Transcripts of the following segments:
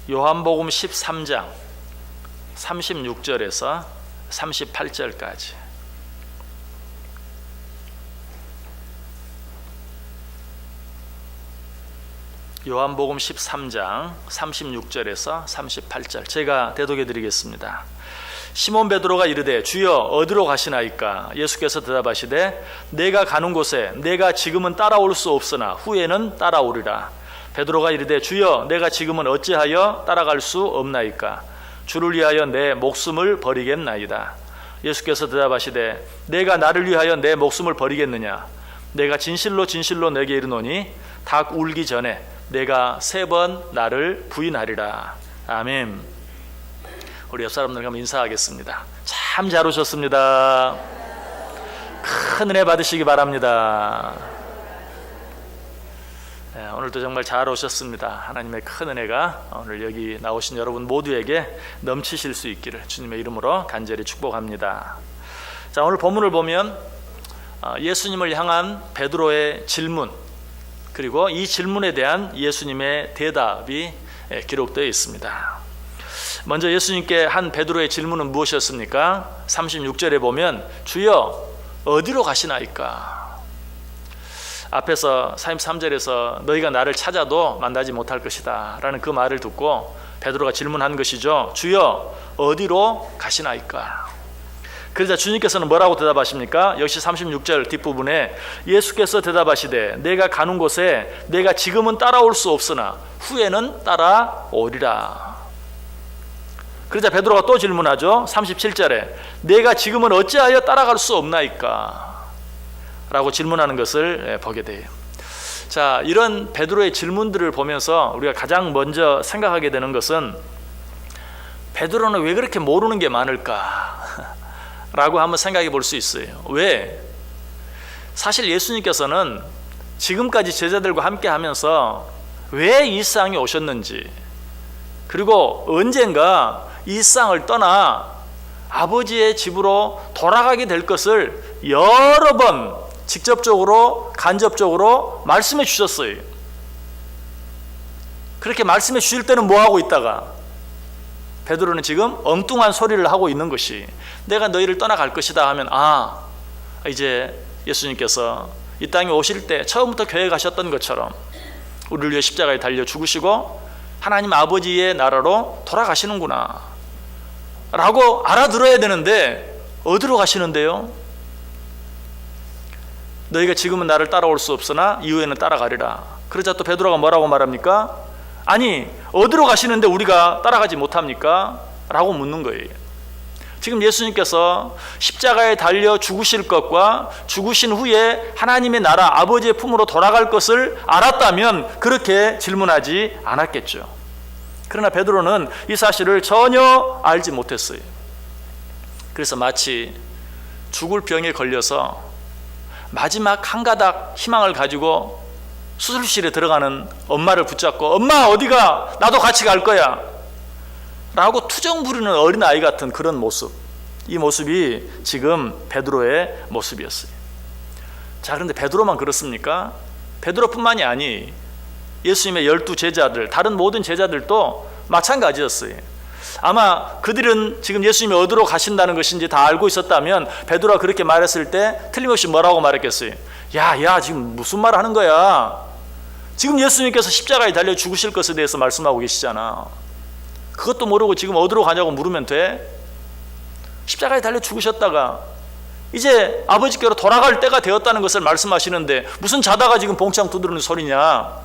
요한복음 13장 36절에서 38절까지. 요한복음 13장 36절에서 38절 제가 대독해 드리겠습니다. 시몬 베드로가 이르되 주여 어디로 가시나이까? 예수께서 대답하시되 내가 가는 곳에 내가 지금은 따라올 수 없으나 후에는 따라오리라. 베드로가 이르되 주여 내가 지금은 어찌하여 따라갈 수 없나이까? 주를 위하여 내 목숨을 버리겠나이다. 예수께서 대답하시되 내가 나를 위하여 내 목숨을 버리겠느냐? 내가 진실로 진실로 내게 이르노니 닭 울기 전에 내가 3번 나를 부인하리라. 아멘. 우리 옆 사람들과 인사하겠습니다. 참 잘 오셨습니다. 큰 은혜 받으시기 바랍니다. 네, 오늘도 정말 잘 오셨습니다. 하나님의 큰 은혜가 오늘 여기 나오신 여러분 모두에게 넘치실 수 있기를 주님의 이름으로 간절히 축복합니다. 자, 오늘 본문을 보면 예수님을 향한 베드로의 질문, 그리고 이 질문에 대한 예수님의 대답이 기록되어 있습니다. 먼저 예수님께 한 베드로의 질문은 무엇이었습니까? 36절에 보면 주여 어디로 가시나이까? 앞에서 33절에서 너희가 나를 찾아도 만나지 못할 것이다 라는 그 말을 듣고 베드로가 질문한 것이죠. 주여 어디로 가시나이까? 그러자 주님께서는 뭐라고 대답하십니까? 역시 36절 뒷부분에 예수께서 대답하시되 내가 가는 곳에 내가 지금은 따라올 수 없으나 후에는 따라오리라. 그러자 베드로가 또 질문하죠. 37절에 내가 지금은 어찌하여 따라갈 수 없나이까? 라고 질문하는 것을 보게 돼요. 자, 이런 베드로의 질문들을 보면서 우리가 가장 먼저 생각하게 되는 것은 베드로는 왜 그렇게 모르는 게 많을까? 라고 한번 생각해 볼 수 있어요. 왜? 사실 예수님께서는 지금까지 제자들과 함께 하면서 왜 이 세상에 오셨는지, 그리고 언젠가 이 세상을 떠나 아버지의 집으로 돌아가게 될 것을 여러 번 직접적으로 간접적으로 말씀해 주셨어요. 그렇게 말씀해 주실 때는 뭐 하고 있다가 베드로는 지금 엉뚱한 소리를 하고 있는 것이 내가 너희를 떠나갈 것이다 하면 이제 예수님께서 이 땅에 오실 때 처음부터 계획하셨던 것처럼 우리를 위해 십자가에 달려 죽으시고 하나님 아버지의 나라로 돌아가시는구나 라고 알아들어야 되는데 어디로 가시는데요? 너희가 지금은 나를 따라올 수 없으나 이후에는 따라가리라. 그러자 또 베드로가 뭐라고 말합니까? 아니 어디로 가시는데 우리가 따라가지 못합니까? 라고 묻는 거예요. 지금 예수님께서 십자가에 달려 죽으실 것과 죽으신 후에 하나님의 나라 아버지의 품으로 돌아갈 것을 알았다면 그렇게 질문하지 않았겠죠. 그러나 베드로는 이 사실을 전혀 알지 못했어요. 그래서 마치 죽을 병에 걸려서 마지막 한 가닥 희망을 가지고 수술실에 들어가는 엄마를 붙잡고 엄마 어디가? 나도 같이 갈 거야 라고 투정 부리는 어린아이 같은 그런 모습, 이 모습이 지금 베드로의 모습이었어요. 자, 그런데 베드로만 그렇습니까? 베드로뿐만이 아니 예수님의 12 제자들, 다른 모든 제자들도 마찬가지였어요. 아마 그들은 지금 예수님이 어디로 가신다는 것인지 다 알고 있었다면 베드로가 그렇게 말했을 때 틀림없이 뭐라고 말했겠어요? 야 지금 무슨 말 하는 거야? 지금 예수님께서 십자가에 달려 죽으실 것에 대해서 말씀하고 계시잖아. 그것도 모르고 지금 어디로 가냐고 물으면 돼? 십자가에 달려 죽으셨다가 이제 아버지께로 돌아갈 때가 되었다는 것을 말씀하시는데 무슨 자다가 지금 봉창 두드리는 소리냐?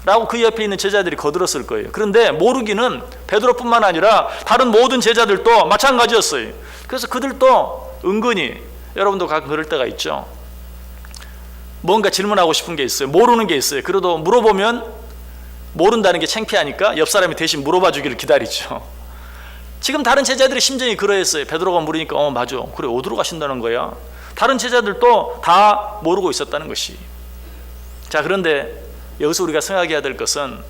라고 그 옆에 있는 제자들이 거들었을 거예요. 그런데 모르기는 베드로뿐만 아니라 다른 모든 제자들도 마찬가지였어요. 그래서 그들도 은근히, 여러분도 가끔 그럴 때가 있죠. 뭔가 질문하고 싶은 게 있어요. 모르는 게 있어요. 그래도 물어보면 모른다는 게 창피하니까 옆 사람이 대신 물어봐 주기를 기다리죠. 지금 다른 제자들의 심정이 그러했어요. 베드로가 물으니까 맞아. 그래 어디로 가신다는 거야? 다른 제자들도 다 모르고 있었다는 것이. 자, 그런데 여기서 우리가 생각해야 될 것은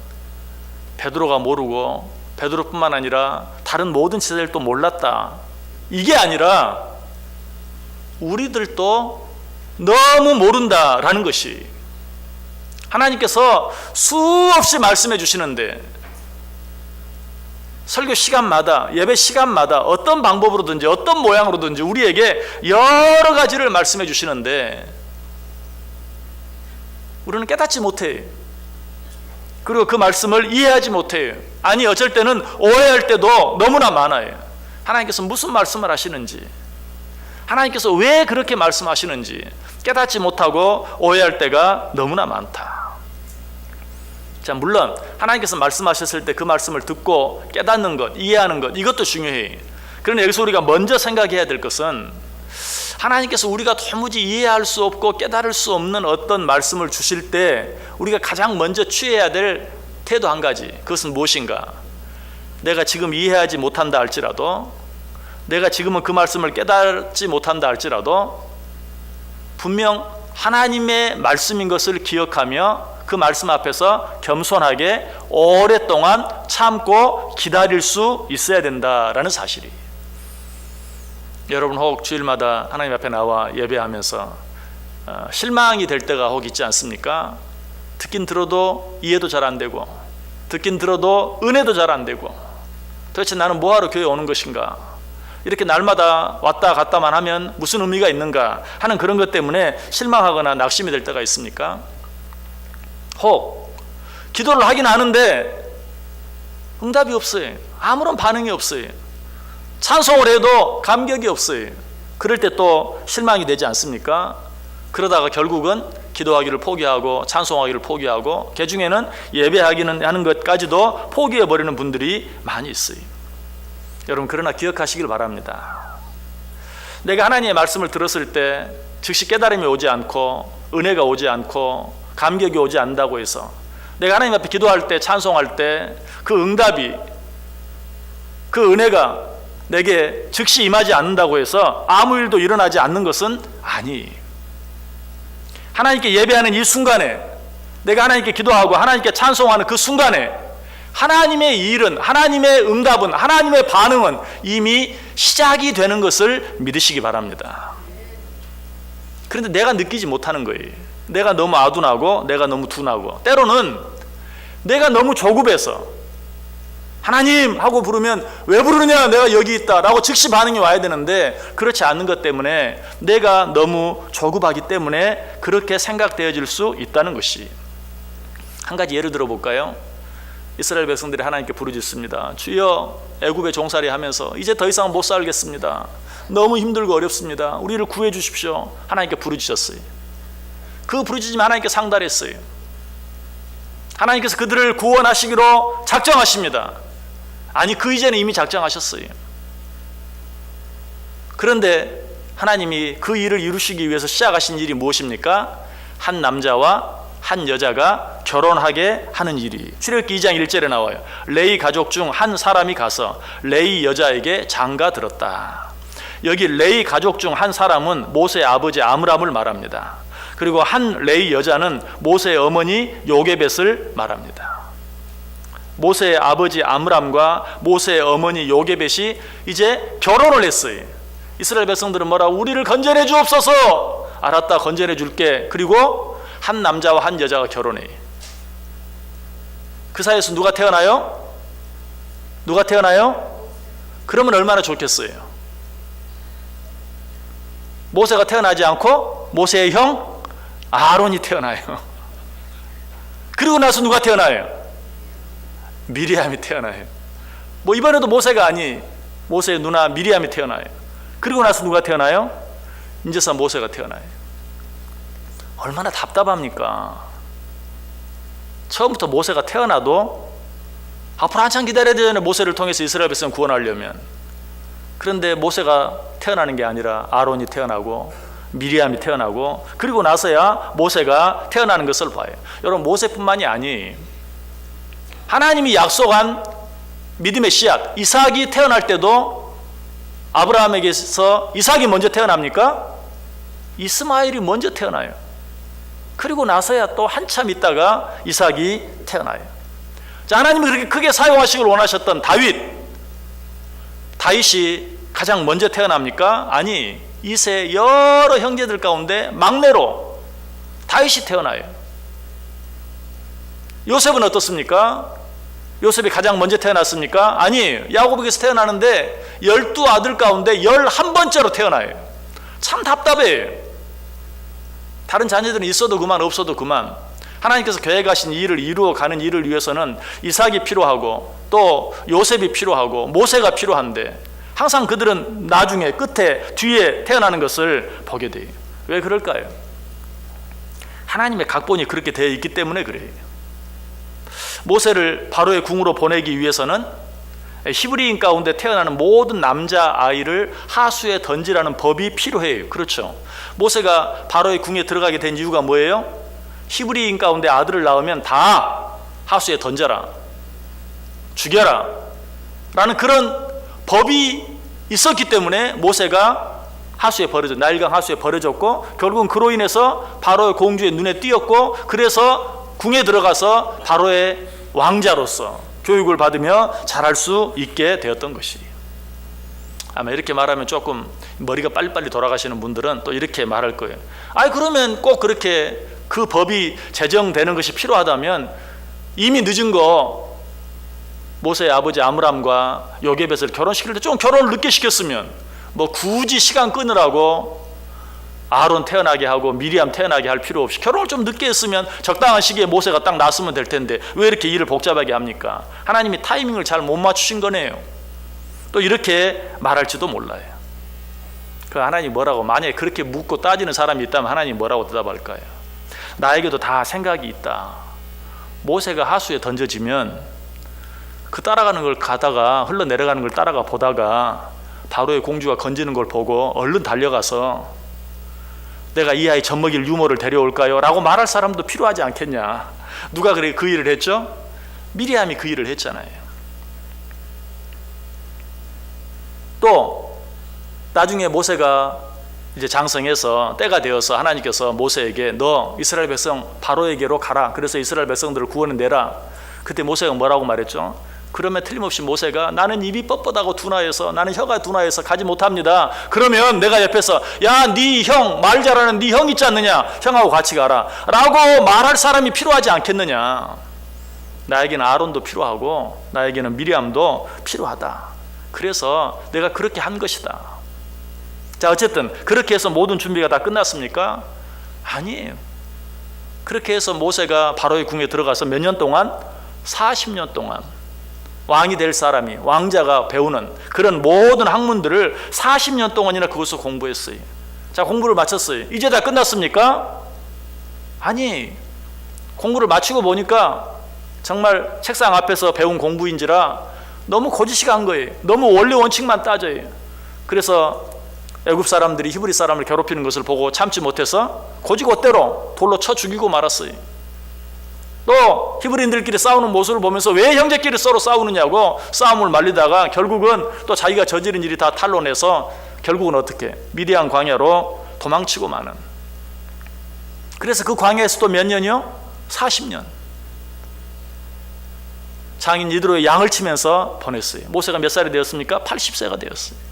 베드로가 모르고 베드로뿐만 아니라 다른 모든 제자들도 몰랐다, 이게 아니라 우리들도 너무 모른다라는 것이, 하나님께서 수없이 말씀해 주시는데 설교 시간마다, 예배 시간마다 어떤 방법으로든지 어떤 모양으로든지 우리에게 여러 가지를 말씀해 주시는데 우리는 깨닫지 못해요. 그리고 그 말씀을 이해하지 못해요. 아니 어쩔 때는 오해할 때도 너무나 많아요. 하나님께서 무슨 말씀을 하시는지, 하나님께서 왜 그렇게 말씀하시는지 깨닫지 못하고 오해할 때가 너무나 많다. 자, 물론 하나님께서 말씀하셨을 때 그 말씀을 듣고 깨닫는 것, 이해하는 것, 이것도 중요해요. 그런데 여기서 우리가 먼저 생각해야 될 것은 하나님께서 우리가 도무지 이해할 수 없고 깨달을 수 없는 어떤 말씀을 주실 때 우리가 가장 먼저 취해야 될 태도 한 가지, 그것은 무엇인가? 내가 지금 이해하지 못한다 할지라도, 내가 지금은 그 말씀을 깨닫지 못한다 할지라도 분명 하나님의 말씀인 것을 기억하며 그 말씀 앞에서 겸손하게 오랫동안 참고 기다릴 수 있어야 된다라는 사실이. 여러분 혹 주일마다 하나님 앞에 나와 예배하면서 실망이 될 때가 혹 있지 않습니까? 듣긴 들어도 이해도 잘 안 되고, 듣긴 들어도 은혜도 잘 안 되고, 도대체 나는 뭐하러 교회 오는 것인가? 이렇게 날마다 왔다 갔다만 하면 무슨 의미가 있는가 하는 그런 것 때문에 실망하거나 낙심이 될 때가 있습니까? 혹 기도를 하긴 하는데 응답이 없어요. 아무런 반응이 없어요. 찬송을 해도 감격이 없어요. 그럴 때 또 실망이 되지 않습니까? 그러다가 결국은 기도하기를 포기하고 찬송하기를 포기하고 개중에는 예배하기는 하는 것까지도 포기해버리는 분들이 많이 있어요. 여러분 그러나 기억하시길 바랍니다. 내가 하나님의 말씀을 들었을 때 즉시 깨달음이 오지 않고 은혜가 오지 않고 감격이 오지 않는다고 해서 내가 하나님 앞에 기도할 때 찬송할 때 그 응답이, 그 은혜가 내게 즉시 임하지 않는다고 해서 아무 일도 일어나지 않는 것은 아니에요. 하나님께 예배하는 이 순간에, 내가 하나님께 기도하고 하나님께 찬송하는 그 순간에 하나님의 일은, 하나님의 응답은, 하나님의 반응은 이미 시작이 되는 것을 믿으시기 바랍니다. 그런데 내가 느끼지 못하는 거예요. 내가 너무 아둔하고 내가 너무 둔하고, 때로는 내가 너무 조급해서 하나님 하고 부르면 왜 부르느냐, 내가 여기 있다 라고 즉시 반응이 와야 되는데 그렇지 않는 것 때문에 내가 너무 조급하기 때문에 그렇게 생각되어질 수 있다는 것이. 한 가지 예를 들어 볼까요? 이스라엘 백성들이 하나님께 부르짖습니다. 주여, 애굽에 종살이 하면서 이제 더 이상 못 살겠습니다. 너무 힘들고 어렵습니다. 우리를 구해 주십시오. 하나님께 부르짖었어요. 그 부르짖음 하나님께 상달했어요. 하나님께서 그들을 구원하시기로 작정하십니다. 아니, 그 이전에 이미 작정하셨어요. 그런데 하나님이 그 일을 이루시기 위해서 시작하신 일이 무엇입니까? 한 남자와 한 여자가 결혼하게 하는 일이 출애굽기 2장 1절에 나와요. 레위 가족 중 한 사람이 가서 레위 여자에게 장가 들었다. 여기 레위 가족 중 한 사람은 모세의 아버지 아므람을 말합니다. 그리고 한 레위 여자는 모세의 어머니 요게벳을 말합니다. 모세의 아버지 아므람과 모세의 어머니 요게벳이 이제 결혼을 했어요. 이스라엘 백성들은 뭐라고? 우리를 건져내 주옵소서. 알았다, 건져내 줄게. 그리고 한 남자와 한 여자가 결혼해. 그 사이에서 누가 태어나요? 누가 태어나요? 그러면 얼마나 좋겠어요. 모세가 태어나지 않고 모세의 형 아론이 태어나요. 그리고 나서 누가 태어나요? 미리암이 태어나요. 뭐 이번에도 모세가 아니 모세의 누나 미리암이 태어나요. 그리고 나서 누가 태어나요? 이제서 모세가 태어나요. 얼마나 답답합니까? 처음부터 모세가 태어나도 앞으로 한참 기다려야 되잖아요. 모세를 통해서 이스라엘 백성 구원하려면. 그런데 모세가 태어나는 게 아니라 아론이 태어나고 미리암이 태어나고 그리고 나서야 모세가 태어나는 것을 봐요. 여러분, 모세뿐만이 아니에요. 하나님이 약속한 믿음의 씨앗 이삭이 태어날 때도 아브라함에게서 이삭이 먼저 태어납니까? 이스마엘이 먼저 태어나요. 그리고 나서야 또 한참 있다가 이삭이 태어나요. 자, 하나님이 그렇게 크게 사용하시길 원하셨던 다윗이 가장 먼저 태어납니까? 아니, 이세 여러 형제들 가운데 막내로 다윗이 태어나요. 요셉은 어떻습니까? 요셉이 가장 먼저 태어났습니까? 아니, 야곱에게서 태어나는데 12아들 가운데 11번째로 태어나요. 참 답답해요. 다른 자녀들은 있어도 그만 없어도 그만. 하나님께서 계획하신 일을 이루어가는 일을 위해서는 이삭이 필요하고 또 요셉이 필요하고 모세가 필요한데 항상 그들은 나중에 끝에 뒤에 태어나는 것을 보게 돼요. 왜 그럴까요? 하나님의 각본이 그렇게 되어 있기 때문에 그래요. 모세를 바로의 궁으로 보내기 위해서는 히브리인 가운데 태어나는 모든 남자아이를 하수에 던지라는 법이 필요해요. 그렇죠. 모세가 바로의 궁에 들어가게 된 이유가 뭐예요? 히브리인 가운데 아들을 낳으면 다 하수에 던져라, 죽여라 라는 그런 법이 있었기 때문에 모세가 나일강 하수에 버려졌고, 결국은 그로 인해서 바로의 공주의 눈에 띄었고, 그래서 궁에 들어가서 바로의 왕자로서 교육을 받으며 자랄 수 있게 되었던 것이에요. 아마 이렇게 말하면 조금 머리가 빨리빨리 돌아가시는 분들은 또 이렇게 말할 거예요. 그러면 꼭 그렇게 그 법이 제정되는 것이 필요하다면 이미 늦은 거 모세의 아버지 아므람과 요게벳을 결혼시킬 때 좀 결혼을 늦게 시켰으면, 뭐 굳이 시간 끊으라고 아론 태어나게 하고 미리암 태어나게 할 필요 없이 결혼을 좀 늦게 했으면 적당한 시기에 모세가 딱 낳았으면 될 텐데 왜 이렇게 일을 복잡하게 합니까? 하나님이 타이밍을 잘 못 맞추신 거네요. 또 이렇게 말할지도 몰라요. 그 하나님 뭐라고, 만약에 그렇게 묻고 따지는 사람이 있다면 하나님 뭐라고 대답할까요? 나에게도 다 생각이 있다. 모세가 하수에 던져지면 그 따라가는 걸 가다가, 흘러내려가는 걸 따라가 보다가 바로의 공주가 건지는 걸 보고 얼른 달려가서 내가 이 아이 젖먹일 유모를 데려올까요? 라고 말할 사람도 필요하지 않겠냐. 누가 그 일을 했죠? 미리암이 그 일을 했잖아요. 또 나중에 모세가 이제 장성해서 때가 되어서 하나님께서 모세에게 너 이스라엘 백성 바로에게로 가라. 그래서 이스라엘 백성들을 구원해내라. 그때 모세가 뭐라고 말했죠? 그러면 틀림없이 모세가 나는 입이 뻣뻣하고 둔하여서, 나는 혀가 둔하여서 가지 못합니다. 그러면 내가 옆에서 야, 네 형, 말 잘하는 네 형 있지 않느냐, 형하고 같이 가라 라고 말할 사람이 필요하지 않겠느냐. 나에게는 아론도 필요하고 나에게는 미리암도 필요하다. 그래서 내가 그렇게 한 것이다. 자, 어쨌든 그렇게 해서 모든 준비가 다 끝났습니까? 아니에요. 그렇게 해서 모세가 바로의 궁에 들어가서 몇 년 동안? 40년 동안 왕이 될 사람이, 왕자가 배우는 그런 모든 학문들을 40년 동안이나 그것을 공부했어요. 자, 공부를 마쳤어요. 이제 다 끝났습니까? 아니, 공부를 마치고 보니까 정말 책상 앞에서 배운 공부인지라 너무 거짓이가 한 거예요. 너무 원리 원칙만 따져요. 그래서 애굽 사람들이 히브리 사람을 괴롭히는 것을 보고 참지 못해서 고지고대로 돌로 쳐 죽이고 말았어요. 또 히브리인들끼리 싸우는 모습을 보면서 왜 형제끼리 서로 싸우느냐고 싸움을 말리다가 결국은 또 자기가 저지른 일이 다 탄로내서 결국은 어떻게? 미디안 광야로 도망치고 마는. 그래서 그 광야에서 또 몇 년이요? 40년. 장인 이드로의 양을 치면서 보냈어요. 모세가 몇 살이 되었습니까? 80세가 되었어요.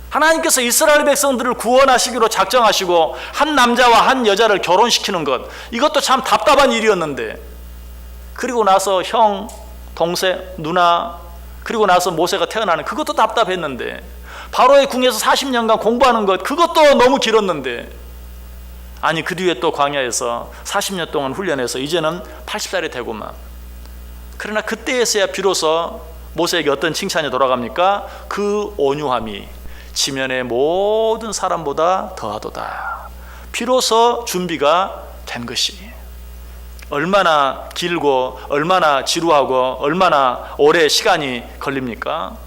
하나님께서 이스라엘 백성들을 구원하시기로 작정하시고 한 남자와 한 여자를 결혼시키는 것, 이것도 참 답답한 일이었는데, 그리고 나서 형, 동생, 누나, 그리고 나서 모세가 태어나는 그것도 답답했는데, 바로의 궁에서 40년간 공부하는 것, 그것도 너무 길었는데, 아니 그 뒤에 또 광야에서 40년 동안 훈련해서 이제는 80살이 되고만. 그러나 그때에서야 비로소 모세에게 어떤 칭찬이 돌아갑니까? 그 온유함이 지면의 모든 사람보다 더하도다. 비로소 준비가 된 것이. 얼마나 길고 얼마나 지루하고 얼마나 오래 시간이 걸립니까?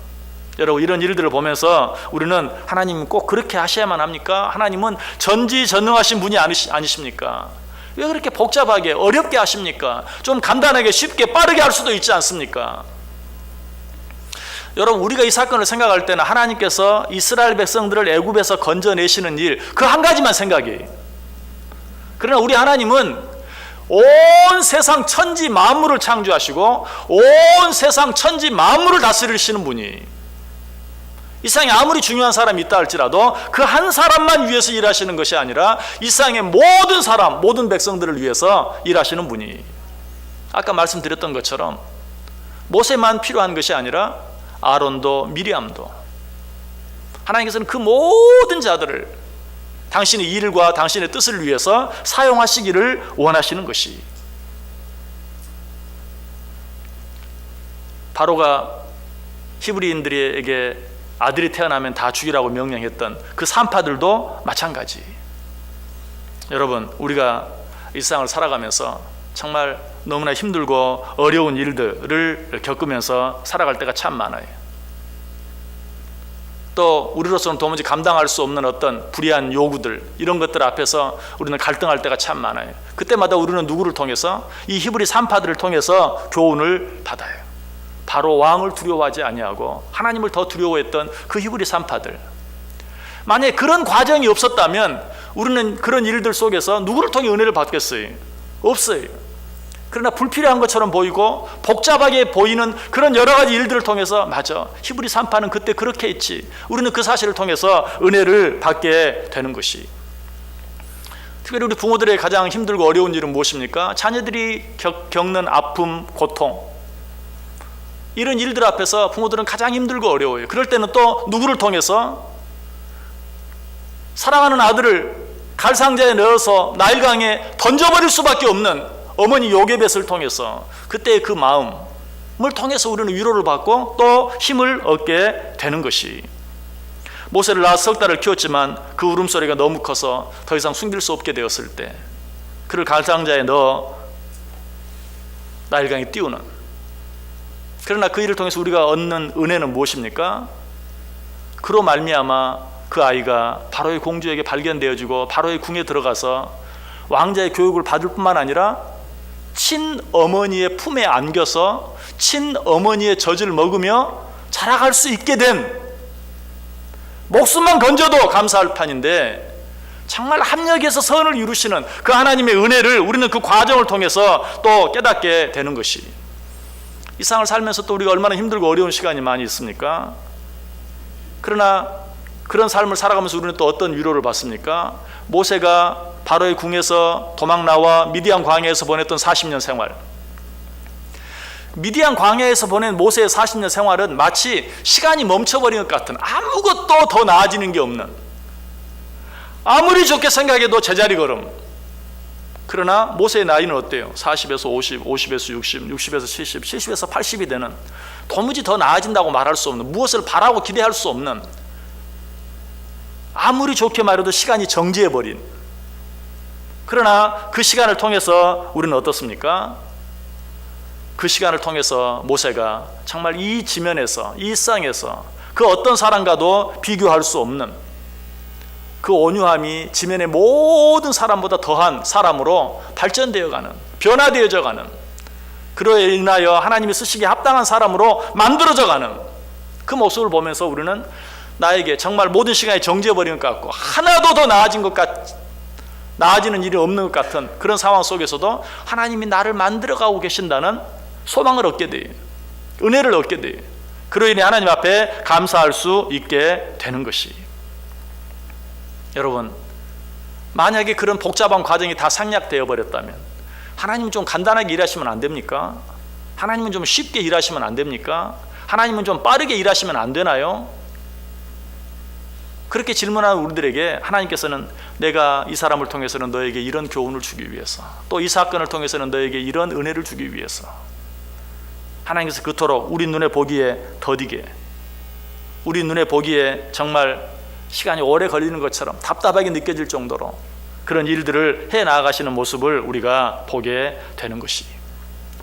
여러분, 이런 일들을 보면서 우리는 하나님 꼭 그렇게 하셔야만 합니까? 하나님은 전지전능하신 분이 아니십니까? 왜 그렇게 복잡하게 어렵게 하십니까? 좀 간단하게 쉽게 빠르게 할 수도 있지 않습니까? 여러분, 우리가 이 사건을 생각할 때는 하나님께서 이스라엘 백성들을 애굽에서 건져내시는 일, 그 한 가지만 생각해요. 그러나 우리 하나님은 온 세상 천지 만물을 창조하시고 온 세상 천지 만물을 다스리시는 분이, 이 세상에 아무리 중요한 사람이 있다 할지라도 그 한 사람만 위해서 일하시는 것이 아니라 이 세상의 모든 사람, 모든 백성들을 위해서 일하시는 분이, 아까 말씀드렸던 것처럼 모세만 필요한 것이 아니라 아론도 미리암도, 하나님께서는 그 모든 자들을 당신의 일과 당신의 뜻을 위해서 사용하시기를 원하시는 것이, 바로가 히브리인들에게 아들이 태어나면 다 죽이라고 명령했던 그 산파들도 마찬가지. 여러분, 우리가 일상을 살아가면서 정말 너무나 힘들고 어려운 일들을 겪으면서 살아갈 때가 참 많아요. 또 우리로서는 도무지 감당할 수 없는 어떤 불의한 요구들, 이런 것들 앞에서 우리는 갈등할 때가 참 많아요. 그때마다 우리는 누구를 통해서, 이 히브리 산파들을 통해서 교훈을 받아요. 바로 왕을 두려워하지 아니하고 하나님을 더 두려워했던 그 히브리 산파들. 만약에 그런 과정이 없었다면 우리는 그런 일들 속에서 누구를 통해 은혜를 받겠어요? 없어요. 그러나 불필요한 것처럼 보이고 복잡하게 보이는 그런 여러 가지 일들을 통해서, 맞아, 히브리 산파는 그때 그렇게 했지, 우리는 그 사실을 통해서 은혜를 받게 되는 것이. 특별히 우리 부모들의 가장 힘들고 어려운 일은 무엇입니까? 자녀들이 겪는 아픔, 고통, 이런 일들 앞에서 부모들은 가장 힘들고 어려워요. 그럴 때는 또 누구를 통해서? 사랑하는 아들을 갈상자에 넣어서 나일강에 던져버릴 수밖에 없는 어머니 요게벳을 통해서, 그때의 그 마음을 통해서 우리는 위로를 받고 또 힘을 얻게 되는 것이. 모세를 낳아 석 달을 키웠지만 그 울음소리가 너무 커서 더 이상 숨길 수 없게 되었을 때 그를 갈상자에 넣어 나일강에 띄우는, 그러나 그 일을 통해서 우리가 얻는 은혜는 무엇입니까? 그로 말미암아 그 아이가 바로의 공주에게 발견되어지고 바로의 궁에 들어가서 왕자의 교육을 받을 뿐만 아니라 친어머니의 품에 안겨서 친어머니의 젖을 먹으며 자라갈 수 있게 된, 목숨만 건져도 감사할 판인데 정말 합력해서 선을 이루시는 그 하나님의 은혜를 우리는 그 과정을 통해서 또 깨닫게 되는 것이. 이 세상을 살면서 또 우리가 얼마나 힘들고 어려운 시간이 많이 있습니까? 그러나 그런 삶을 살아가면서 우리는 또 어떤 위로를 받습니까? 모세가 바로의 궁에서 도망 나와 미디안 광야에서 보냈던 40년 생활, 미디안 광야에서 보낸 모세의 40년 생활은 마치 시간이 멈춰버린 것 같은, 아무것도 더 나아지는 게 없는, 아무리 좋게 생각해도 제자리 걸음. 그러나 모세의 나이는 어때요? 40에서 50, 50에서 60, 60에서 70, 70에서 80이 되는, 도무지 더 나아진다고 말할 수 없는, 무엇을 바라고 기대할 수 없는, 아무리 좋게 말해도 시간이 정지해버린. 그러나 그 시간을 통해서 우리는 어떻습니까? 그 시간을 통해서 모세가 정말 이 지면에서, 이 일상에서 그 어떤 사람과도 비교할 수 없는 그 온유함이 지면의 모든 사람보다 더한 사람으로 발전되어가는, 변화되어져가는, 그로 인하여 하나님이 쓰시기에 합당한 사람으로 만들어져가는 그 모습을 보면서 우리는 나에게 정말 모든 시간이 정지해버린 것 같고 하나도 더 나아지는 일이 없는 것 같은 그런 상황 속에서도 하나님이 나를 만들어가고 계신다는 소망을 얻게 돼요. 은혜를 얻게 돼요. 그로 인해 하나님 앞에 감사할 수 있게 되는 것이. 여러분, 만약에 그런 복잡한 과정이 다 생략되어 버렸다면 하나님은 좀 간단하게 일하시면 안 됩니까? 하나님은 좀 쉽게 일하시면 안 됩니까? 하나님은 좀 빠르게 일하시면 안 되나요? 그렇게 질문하는 우리들에게 하나님께서는 내가 이 사람을 통해서는 너에게 이런 교훈을 주기 위해서, 또 이 사건을 통해서는 너에게 이런 은혜를 주기 위해서, 하나님께서 그토록 우리 눈에 보기에 더디게, 우리 눈에 보기에 정말 시간이 오래 걸리는 것처럼 답답하게 느껴질 정도로 그런 일들을 해 나가시는 모습을 우리가 보게 되는 것이.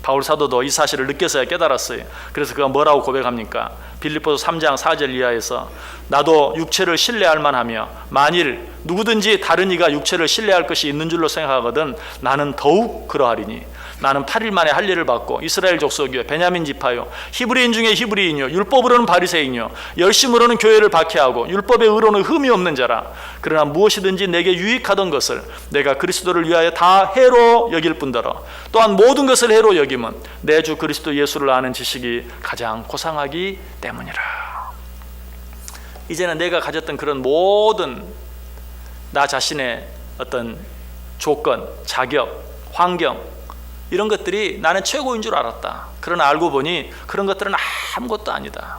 바울 사도도 이 사실을 느껴서야 깨달았어요. 그래서 그가 뭐라고 고백합니까? 빌립보서 3장 4절 이하에서 나도 육체를 신뢰할 만하며 만일 누구든지 다른 이가 육체를 신뢰할 것이 있는 줄로 생각하거든 나는 더욱 그러하리니 나는 8일 만에 할례를 받고 이스라엘 족속이요 베냐민 지파요 히브리인 중에 히브리인이요 율법으로는 바리새인이요 열심으로는 교회를 박해하고 율법의 의로는 흠이 없는 자라. 그러나 무엇이든지 내게 유익하던 것을 내가 그리스도를 위하여 다 해로 여길 뿐더러 또한 모든 것을 해로 여김은 내 주 그리스도 예수를 아는 지식이 가장 고상하기 때문이라. 이제는 내가 가졌던 그런 모든 나 자신의 어떤 조건, 자격, 환경, 이런 것들이 나는 최고인 줄 알았다. 그러나 알고 보니 그런 것들은 아무것도 아니다.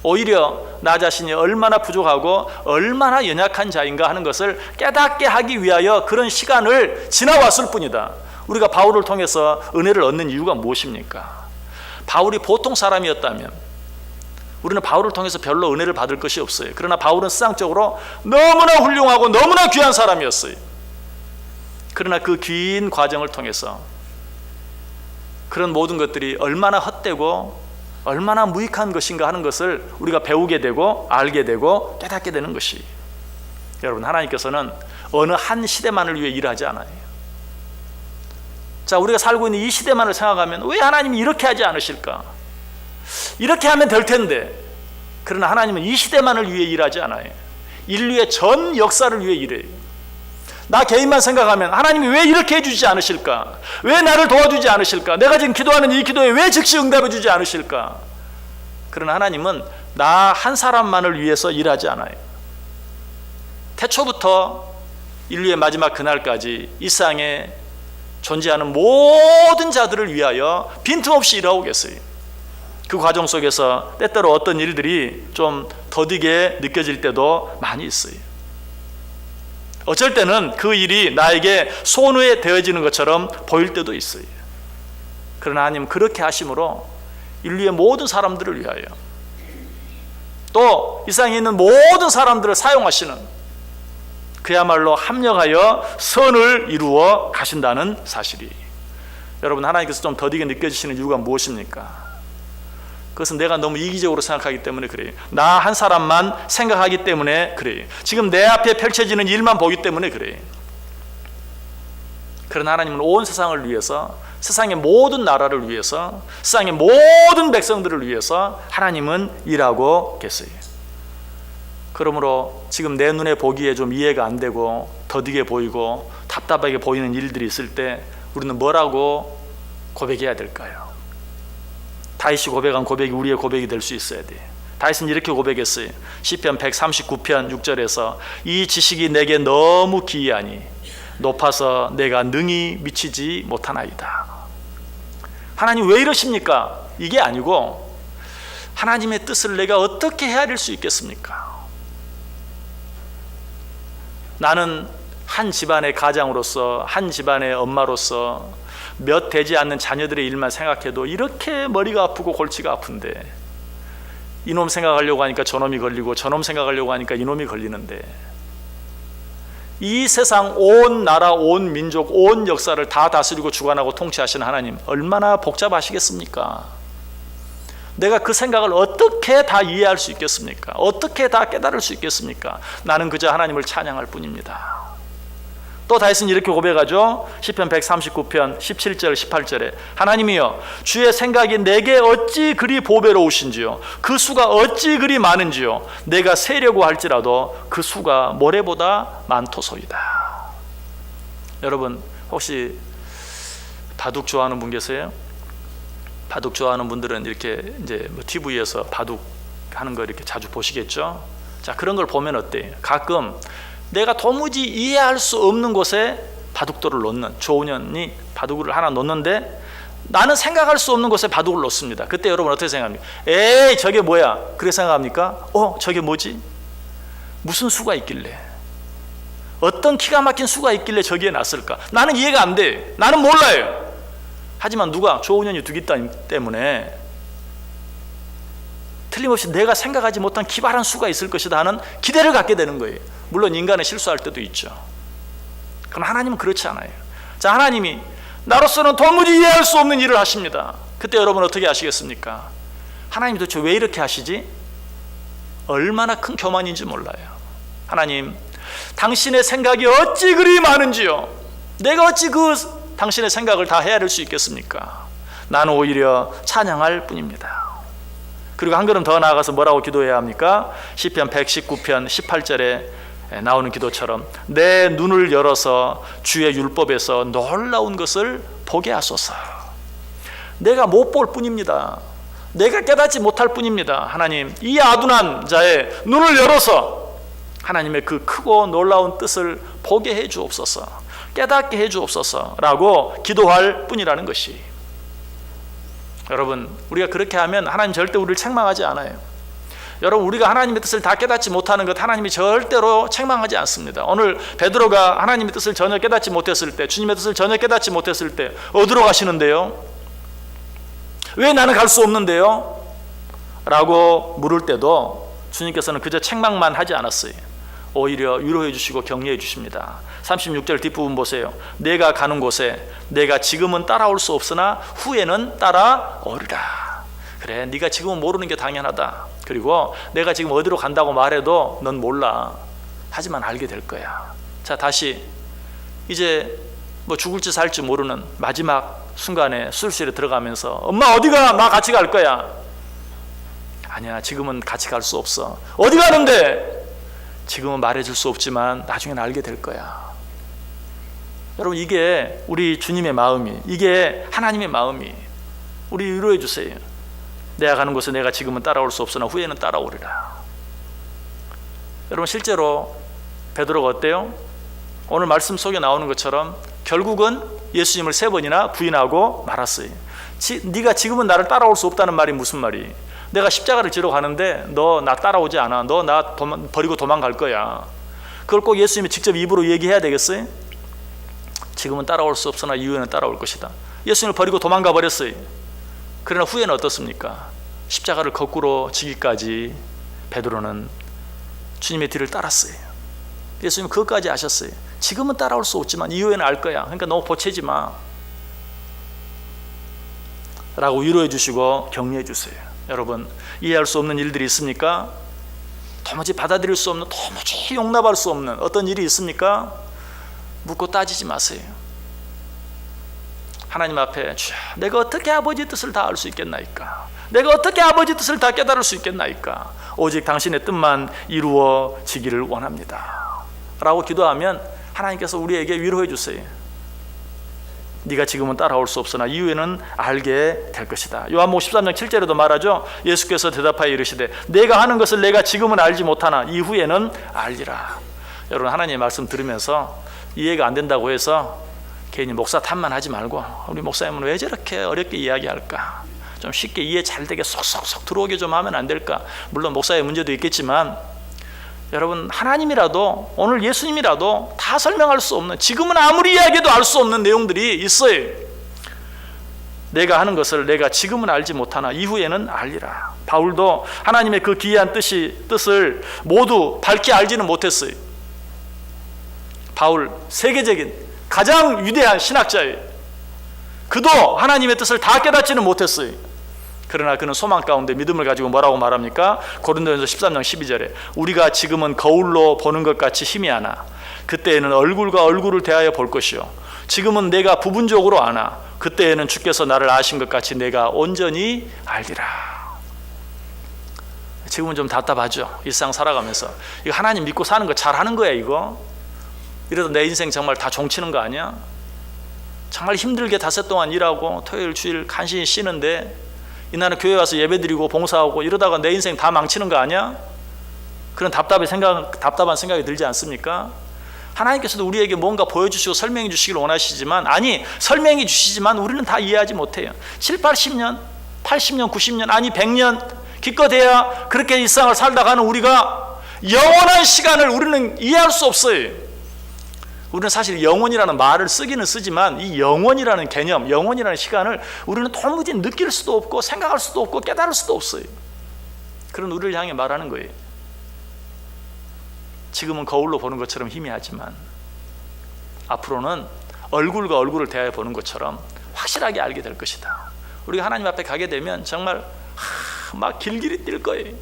오히려 나 자신이 얼마나 부족하고 얼마나 연약한 자인가 하는 것을 깨닫게 하기 위하여 그런 시간을 지나왔을 뿐이다. 우리가 바울을 통해서 은혜를 얻는 이유가 무엇입니까? 바울이 보통 사람이었다면 우리는 바울을 통해서 별로 은혜를 받을 것이 없어요. 그러나 바울은 세상적으로 너무나 훌륭하고 너무나 귀한 사람이었어요. 그러나 그 긴 과정을 통해서 그런 모든 것들이 얼마나 헛되고 얼마나 무익한 것인가 하는 것을 우리가 배우게 되고 알게 되고 깨닫게 되는 것이, 여러분, 하나님께서는 어느 한 시대만을 위해 일하지 않아요. 자, 우리가 살고 있는 이 시대만을 생각하면 왜 하나님이 이렇게 하지 않으실까? 이렇게 하면 될 텐데. 그러나 하나님은 이 시대만을 위해 일하지 않아요. 인류의 전 역사를 위해 일해요. 나 개인만 생각하면 하나님이 왜 이렇게 해주지 않으실까? 왜 나를 도와주지 않으실까? 내가 지금 기도하는 이 기도에 왜 즉시 응답해 주지 않으실까? 그러나 하나님은 나 한 사람만을 위해서 일하지 않아요. 태초부터 인류의 마지막 그날까지 이 세상에 존재하는 모든 자들을 위하여 빈틈없이 일하고 계세요. 그 과정 속에서 때때로 어떤 일들이 좀 더디게 느껴질 때도 많이 있어요. 어쩔 때는 그 일이 나에게 손해 되어지는 것처럼 보일 때도 있어요. 그러나 하나님 그렇게 하심으로 인류의 모든 사람들을 위하여 또 이 세상에 있는 모든 사람들을 사용하시는, 그야말로 합력하여 선을 이루어 가신다는 사실이, 여러분, 하나님께서 좀 더디게 느껴지시는 이유가 무엇입니까? 그것은 내가 너무 이기적으로 생각하기 때문에 그래요. 나 한 사람만 생각하기 때문에 그래요. 지금 내 앞에 펼쳐지는 일만 보기 때문에 그래요. 그러나 하나님은 온 세상을 위해서, 세상의 모든 나라를 위해서, 세상의 모든 백성들을 위해서 하나님은 일하고 계세요. 그러므로 지금 내 눈에 보기에 좀 이해가 안 되고 더디게 보이고 답답하게 보이는 일들이 있을 때 우리는 뭐라고 고백해야 될까요? 다윗이 고백한 고백이 우리의 고백이 될 수 있어야 돼요. 다윗은 이렇게 고백했어요. 시편 139편 6절에서 이 지식이 내게 너무 기이하니 높아서 내가 능히 미치지 못하나이다. 하나님 왜 이러십니까? 이게 아니고 하나님의 뜻을 내가 어떻게 헤아릴 수 있겠습니까? 나는 한 집안의 가장으로서, 한 집안의 엄마로서 몇 되지 않는 자녀들의 일만 생각해도 이렇게 머리가 아프고 골치가 아픈데, 이놈 생각하려고 하니까 저놈이 걸리고 저놈 생각하려고 하니까 이놈이 걸리는데, 이 세상 온 나라, 온 민족, 온 역사를 다 다스리고 주관하고 통치하시는 하나님 얼마나 복잡하시겠습니까? 내가 그 생각을 어떻게 다 이해할 수 있겠습니까? 어떻게 다 깨달을 수 있겠습니까? 나는 그저 하나님을 찬양할 뿐입니다. 또 다윗은 이렇게 고백하죠. 시편 139편 17절 18절에 하나님이여 주의 생각이 내게 어찌 그리 보배로우신지요 그 수가 어찌 그리 많은지요 내가 세려고 할지라도 그 수가 모래보다 많도소이다. 여러분 혹시 바둑 좋아하는 분 계세요? 바둑 좋아하는 분들은 이렇게 이제 뭐 TV에서 바둑 하는 거 이렇게 자주 보시겠죠? 자, 그런 걸 보면 어때요? 가끔 내가 도무지 이해할 수 없는 곳에 바둑돌을 놓는, 조은현이 바둑을 하나 놓는데 나는 생각할 수 없는 곳에 바둑을 놓습니다. 그때 여러분 어떻게 생각합니까? 에이 저게 뭐야? 그렇게 생각합니까? 저게 뭐지? 무슨 수가 있길래? 어떤 기가 막힌 수가 있길래 저기에 놨을까? 나는 이해가 안 돼. 나는 몰라요. 하지만 누가? 조은현이 두기 때문에 틀림없이 내가 생각하지 못한 기발한 수가 있을 것이다 하는 기대를 갖게 되는 거예요. 물론 인간은 실수할 때도 있죠. 그럼 하나님은 그렇지 않아요. 자, 하나님이 나로서는 도무지 이해할 수 없는 일을 하십니다. 그때 여러분 어떻게 하시겠습니까? 하나님 도대체 왜 이렇게 하시지? 얼마나 큰 교만인지 몰라요. 하나님, 당신의 생각이 어찌 그리 많은지요. 내가 어찌 그 당신의 생각을 다 헤아릴 수 있겠습니까? 나는 오히려 찬양할 뿐입니다. 그리고 한 걸음 더 나아가서 뭐라고 기도해야 합니까? 시편 119편 18절에 나오는 기도처럼 내 눈을 열어서 주의 율법에서 놀라운 것을 보게 하소서. 내가 못 볼 뿐입니다. 내가 깨닫지 못할 뿐입니다. 하나님, 이 아둔한 자의 눈을 열어서 하나님의 그 크고 놀라운 뜻을 보게 해 주옵소서. 깨닫게 해주옵소서라고 기도할 뿐이라는 것이. 여러분, 우리가 그렇게 하면 하나님 절대 우리를 책망하지 않아요. 여러분, 우리가 하나님의 뜻을 다 깨닫지 못하는 것 하나님이 절대로 책망하지 않습니다. 오늘 베드로가 하나님의 뜻을 전혀 깨닫지 못했을 때, 주님의 뜻을 전혀 깨닫지 못했을 때 어디로 가시는데요? 왜 나는 갈 수 없는데요? 라고 물을 때도 주님께서는 그저 책망만 하지 않았어요. 오히려 위로해 주시고 격려해 주십니다. 36절 뒷부분 보세요. 내가 가는 곳에 내가 지금은 따라올 수 없으나 후에는 따라오리라. 그래, 네가 지금은 모르는 게 당연하다. 그리고 내가 지금 어디로 간다고 말해도 넌 몰라. 하지만 알게 될 거야. 자, 다시 이제 뭐 죽을지 살지 모르는 마지막 순간에 술실에 들어가면서 엄마 어디가? 나 같이 갈 거야. 아니야, 지금은 같이 갈 수 없어. 어디 가는데? 지금은 말해줄 수 없지만 나중엔 알게 될 거야. 여러분, 이게 우리 주님의 마음이, 이게 하나님의 마음이. 우리 위로해 주세요. 내가 가는 곳에 내가 지금은 따라올 수 없으나 후에는 따라오리라. 여러분, 실제로 베드로가 어때요? 오늘 말씀 속에 나오는 것처럼 결국은 예수님을 3번이나 부인하고 말았어요. 네가 지금은 나를 따라올 수 없다는 말이 무슨 말이? 내가 십자가를 지러 가는데 너 나 따라오지 않아. 너 나 버리고 도망갈 거야. 그걸 꼭 예수님이 직접 입으로 얘기해야 되겠어요? 지금은 따라올 수 없으나 이후에는 따라올 것이다. 예수님을 버리고 도망가 버렸어요. 그러나 후에는 어떻습니까? 십자가를 거꾸로 지기까지 베드로는 주님의 뒤를 따랐어요. 예수님은 그것까지 아셨어요. 지금은 따라올 수 없지만 이후에는 알 거야. 그러니까 너무 보채지 마 라고 위로해 주시고 격려해 주세요. 여러분, 이해할 수 없는 일들이 있습니까? 도무지 받아들일 수 없는, 도무지 용납할 수 없는 어떤 일이 있습니까? 묻고 따지지 마세요. 하나님 앞에 주여, 내가 어떻게 아버지 뜻을 다 알 수 있겠나이까? 내가 어떻게 아버지 뜻을 다 깨달을 수 있겠나이까? 오직 당신의 뜻만 이루어지기를 원합니다 라고 기도하면 하나님께서 우리에게 위로해 주세요. 네가 지금은 따라올 수 없으나 이후에는 알게 될 것이다. 요한복음 13장 7절에도 말하죠. 예수께서 대답하여 이르시되 내가 하는 것을 내가 지금은 알지 못하나 이후에는 알리라. 여러분, 하나님의 말씀 들으면서 이해가 안 된다고 해서 괜히 목사 탓만 하지 말고 우리 목사님은 왜 저렇게 어렵게 이야기할까? 좀 쉽게 이해 잘 되게 쏙쏙쏙 들어오게 좀 하면 안 될까? 물론 목사의 문제도 있겠지만 여러분, 하나님이라도 오늘 예수님이라도 다 설명할 수 없는, 지금은 아무리 이야기해도 알 수 없는 내용들이 있어요. 내가 하는 것을 내가 지금은 알지 못하나 이후에는 알리라. 바울도 하나님의 그 기이한 뜻을 모두 밝히 알지는 못했어요. 바울, 세계적인 가장 위대한 신학자예요. 그도 하나님의 뜻을 다 깨닫지는 못했어요. 그러나 그는 소망 가운데 믿음을 가지고 뭐라고 말합니까? 고린도전서 13장 12절에 우리가 지금은 거울로 보는 것 같이 희미하나 그때에는 얼굴과 얼굴을 대하여 볼 것이요 지금은 내가 부분적으로 아나 그때에는 주께서 나를 아신 것 같이 내가 온전히 알리라. 지금은 좀 답답하죠. 일상 살아가면서 이거 하나님 믿고 사는 거 잘하는 거야 이거? 이래도 내 인생 정말 다 종치는 거 아니야? 정말 힘들게 닷새 동안 일하고 토요일 주일 간신히 쉬는데 이날은 교회 와서 예배드리고 봉사하고 이러다가 내 인생 다 망치는 거 아니야? 그런 답답한 생각이 들지 않습니까? 하나님께서도 우리에게 뭔가 보여주시고 설명해 주시길 원하시지만, 아니 설명해 주시지만 우리는 다 이해하지 못해요. 7, 80년, 80년, 90년, 아니 100년 기껏해야 그렇게 일상을 살다 가는 우리가 영원한 시간을 우리는 이해할 수 없어요. 우리는 사실 영원이라는 말을 쓰기는 쓰지만 이 영원이라는 개념, 영원이라는 시간을 우리는 도무지 느낄 수도 없고 생각할 수도 없고 깨달을 수도 없어요. 그런 우리를 향해 말하는 거예요. 지금은 거울로 보는 것처럼 희미하지만 앞으로는 얼굴과 얼굴을 대하여 보는 것처럼 확실하게 알게 될 것이다. 우리가 하나님 앞에 가게 되면 정말 막 길길이 뛸 거예요.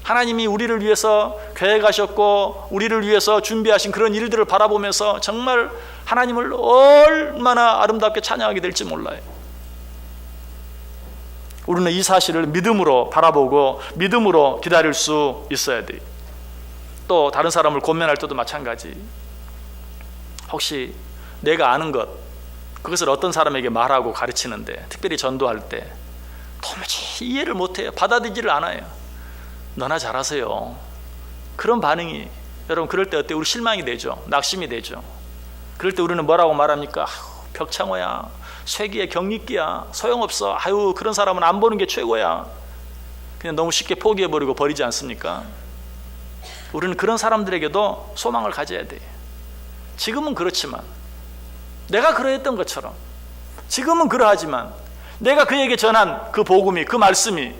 하나님이 우리를 위해서 계획하셨고 우리를 위해서 준비하신 그런 일들을 바라보면서 정말 하나님을 얼마나 아름답게 찬양하게 될지 몰라요. 우리는 이 사실을 믿음으로 바라보고 믿음으로 기다릴 수 있어야 돼요. 또 다른 사람을 권면할 때도 마찬가지. 혹시 내가 아는 것, 그것을 어떤 사람에게 말하고 가르치는데, 특별히 전도할 때 도무지 이해를 못해요. 받아들이지를 않아요. 너나 잘하세요. 그런 반응이, 여러분 그럴 때 어때요? 우리 실망이 되죠. 낙심이 되죠. 그럴 때 우리는 뭐라고 말합니까? 벽창호야, 쇠기의 경리기야, 소용없어. 아유, 그런 사람은 안 보는 게 최고야. 그냥 너무 쉽게 포기해버리고 버리지 않습니까? 우리는 그런 사람들에게도 소망을 가져야 돼. 지금은 그렇지만, 내가 그러했던 것처럼 지금은 그러하지만, 내가 그에게 전한 그 복음이, 그 말씀이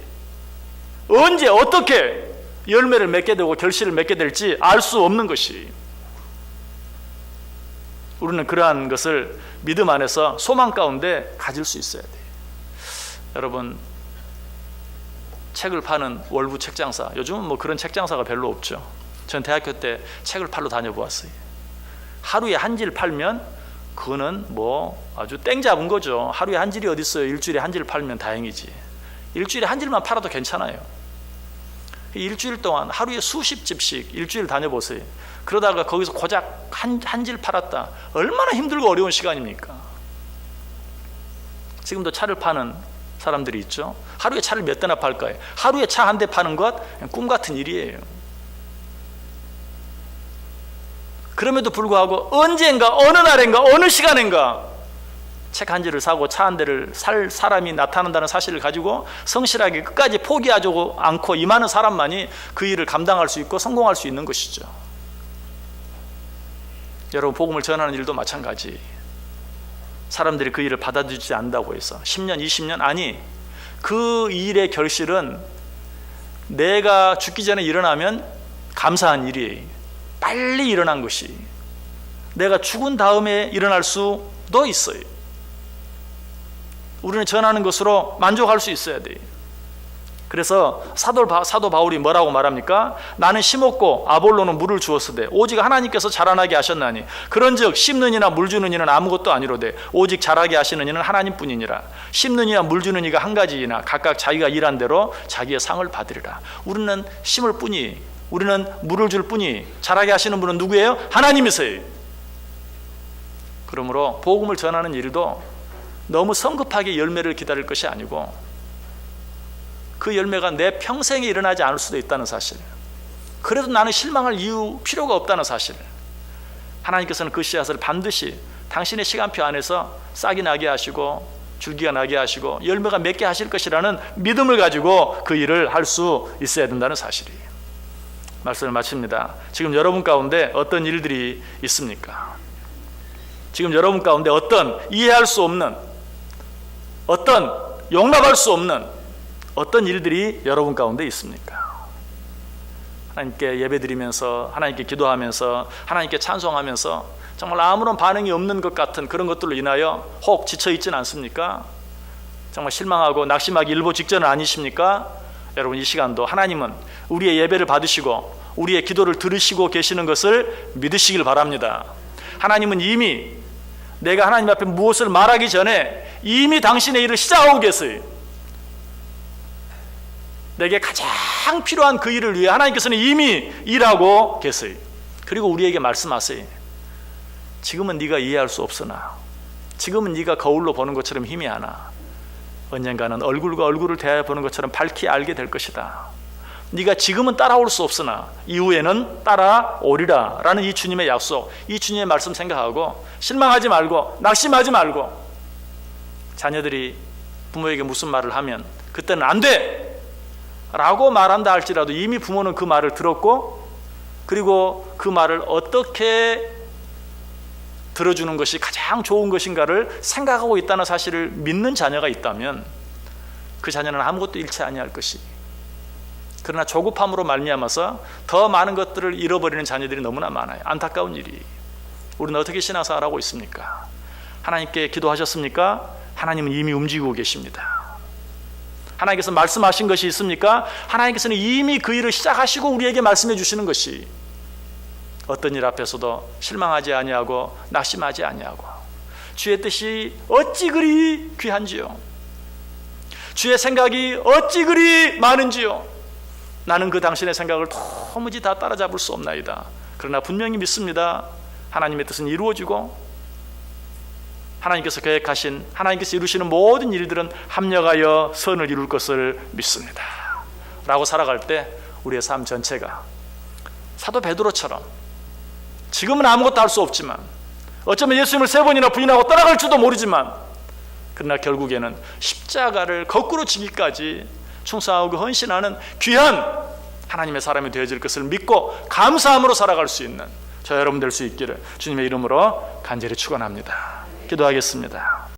언제 어떻게 열매를 맺게 되고 결실을 맺게 될지 알 수 없는 것이, 우리는 그러한 것을 믿음 안에서 소망 가운데 가질 수 있어야 돼요. 여러분, 책을 파는 월부 책장사, 요즘은 뭐 그런 책장사가 별로 없죠. 전 대학교 때 책을 팔러 다녀보았어요. 하루에 한 질 팔면 그거는 뭐 아주 땡 잡은 거죠. 하루에 한 질이 어디 있어요. 일주일에 한 질 팔면 다행이지. 일주일에 한 질만 팔아도 괜찮아요. 일주일 동안 하루에 수십 집씩 일주일 다녀보세요. 그러다가 거기서 고작 한 질 팔았다. 얼마나 힘들고 어려운 시간입니까? 지금도 차를 파는 사람들이 있죠. 하루에 차를 몇 대나 팔까요? 하루에 차 한 대 파는 것 꿈 같은 일이에요. 그럼에도 불구하고 언젠가, 어느 날인가, 어느 시간인가 책 한 질을 사고 차 한 대를 살 사람이 나타난다는 사실을 가지고 성실하게 끝까지 포기하지 않고 임하는 사람만이 그 일을 감당할 수 있고 성공할 수 있는 것이죠. 여러분, 복음을 전하는 일도 마찬가지. 사람들이 그 일을 받아들이지 않는다고 해서 10년, 20년, 아니, 그 일의 결실은 내가 죽기 전에 일어나면 감사한 일이에요. 빨리 일어난 것이 내가 죽은 다음에 일어날 수도 있어요. 우리는 전하는 것으로 만족할 수 있어야 돼요. 그래서 사도 바울이 뭐라고 말합니까? 나는 심었고 아볼로는 물을 주었으되 오직 하나님께서 자라나게 하셨나니 그런즉 심는 이나 물 주는 이는 아무것도 아니로되 오직 자라게 하시는 이는 하나님뿐이니라. 심는 이와 물 주는 이가 한 가지이나 각각 자기가 일한 대로 자기의 상을 받으리라. 우리는 심을 뿐이, 우리는 물을 줄 뿐이, 자라게 하시는 분은 누구예요? 하나님이세요. 그러므로 복음을 전하는 일도 너무 성급하게 열매를 기다릴 것이 아니고 그 열매가 내 평생에 일어나지 않을 수도 있다는 사실, 그래도 나는 실망할 이유 필요가 없다는 사실, 하나님께서는 그 씨앗을 반드시 당신의 시간표 안에서 싹이 나게 하시고 줄기가 나게 하시고 열매가 맺게 하실 것이라는 믿음을 가지고 그 일을 할 수 있어야 된다는 사실이에요. 말씀을 마칩니다. 지금 여러분 가운데 어떤 일들이 있습니까? 지금 여러분 가운데 어떤 이해할 수 없는, 어떤 용납할 수 없는 어떤 일들이 여러분 가운데 있습니까? 하나님께 예배드리면서, 하나님께 기도하면서, 하나님께 찬송하면서 정말 아무런 반응이 없는 것 같은 그런 것들로 인하여 혹 지쳐있지는 않습니까? 정말 실망하고 낙심하기 일보 직전은 아니십니까? 여러분, 이 시간도 하나님은 우리의 예배를 받으시고 우리의 기도를 들으시고 계시는 것을 믿으시길 바랍니다. 하나님은 이미 내가 하나님 앞에 무엇을 말하기 전에 이미 당신의 일을 시작하고 계세요. 내게 가장 필요한 그 일을 위해 하나님께서는 이미 일하고 계세요. 그리고 우리에게 말씀하세요. 지금은 네가 이해할 수 없으나, 지금은 네가 거울로 보는 것처럼 힘이 하나 언젠가는 얼굴과 얼굴을 대하여 보는 것처럼 밝히 알게 될 것이다. 네가 지금은 따라올 수 없으나 이후에는 따라오리라 라는 이 주님의 약속, 이 주님의 말씀 생각하고 실망하지 말고 낙심하지 말고, 자녀들이 부모에게 무슨 말을 하면 그때는 안 돼! 라고 말한다 할지라도 이미 부모는 그 말을 들었고, 그리고 그 말을 어떻게 들어주는 것이 가장 좋은 것인가를 생각하고 있다는 사실을 믿는 자녀가 있다면 그 자녀는 아무것도 잃지 아니할 것이, 그러나 조급함으로 말미암아서 더 많은 것들을 잃어버리는 자녀들이 너무나 많아요. 안타까운 일이. 우리는 어떻게 신앙생활하고 있습니까? 하나님께 기도하셨습니까? 하나님은 이미 움직이고 계십니다. 하나님께서 말씀하신 것이 있습니까? 하나님께서는 이미 그 일을 시작하시고 우리에게 말씀해 주시는 것이, 어떤 일 앞에서도 실망하지 아니하고 낙심하지 아니하고 주의 뜻이 어찌 그리 귀한지요, 주의 생각이 어찌 그리 많은지요. 나는 그 당신의 생각을 도무지 다 따라잡을 수 없나이다. 그러나 분명히 믿습니다. 하나님의 뜻은 이루어지고 하나님께서 계획하신, 하나님께서 이루시는 모든 일들은 합력하여 선을 이룰 것을 믿습니다 라고 살아갈 때 우리의 삶 전체가 사도 베드로처럼 지금은 아무것도 할 수 없지만 어쩌면 예수님을 3번이나 부인하고 따라갈지도 모르지만 그러나 결국에는 십자가를 거꾸로 지기까지 충성하고 헌신하는 귀한 하나님의 사람이 되어질 것을 믿고 감사함으로 살아갈 수 있는 저 여러분 될 수 있기를 주님의 이름으로 간절히 축원합니다. 기도하겠습니다.